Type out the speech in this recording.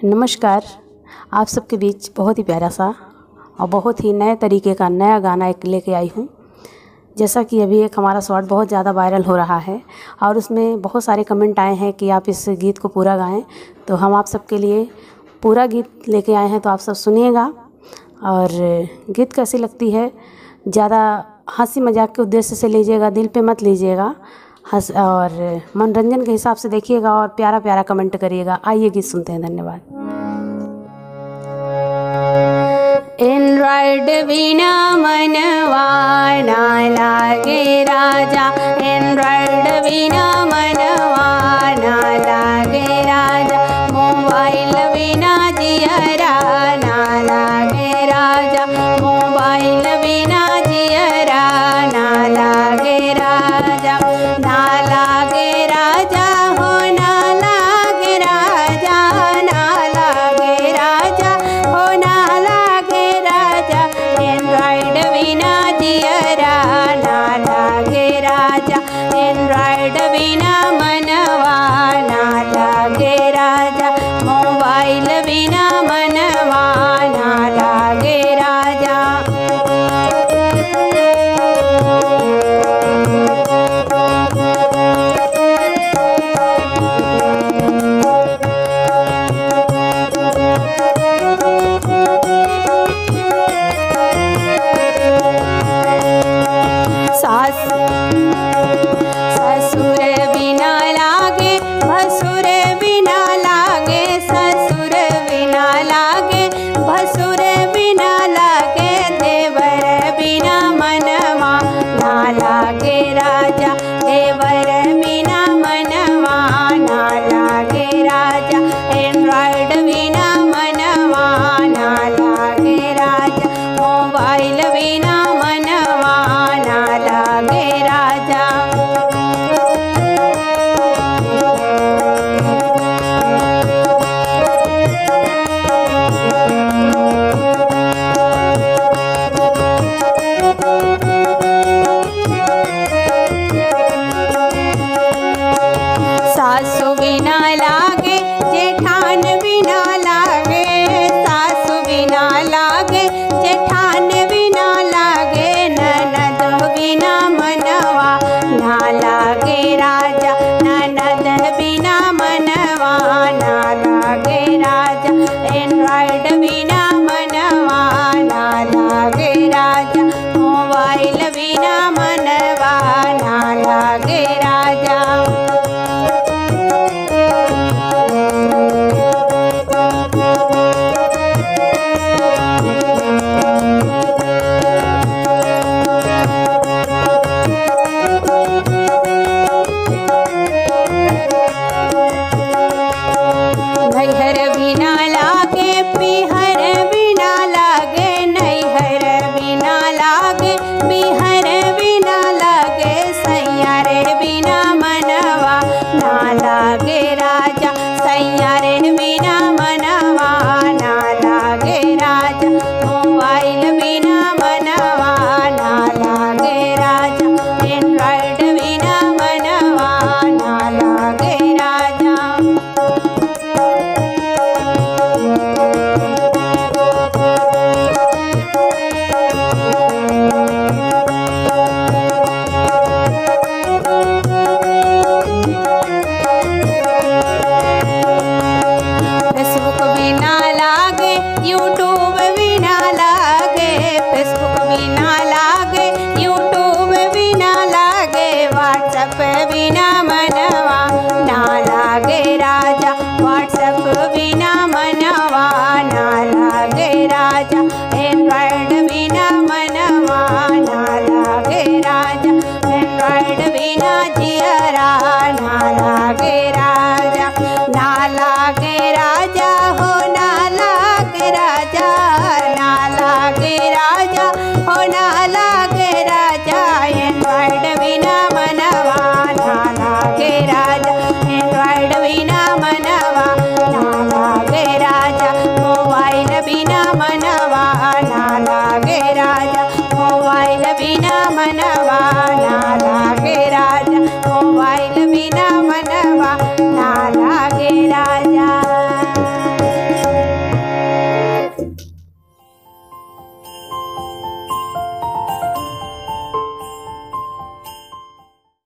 नमस्कार। आप सबके बीच बहुत ही प्यारा सा और बहुत ही नए तरीके का नया गाना एक लेके आई हूँ। जैसा कि अभी एक हमारा शॉर्ट बहुत ज़्यादा वायरल हो रहा है और उसमें बहुत सारे कमेंट आए हैं कि आप इस गीत को पूरा गाएं, तो हम आप सबके लिए पूरा गीत लेके आए हैं, तो आप सब सुनिएगा। और गीत कैसी लगती है, ज़्यादा हंसी मजाक के उद्देश्य से लीजिएगा, दिल पे मत लीजिएगा, हंस और मनोरंजन के हिसाब से देखिएगा और प्यारा प्यारा कमेंट करिएगा। आइए गीत सुनते हैं। धन्यवाद। एंड्रॉइड बिना मनवा ना लागे राजा, एंड्रॉइड बिना मन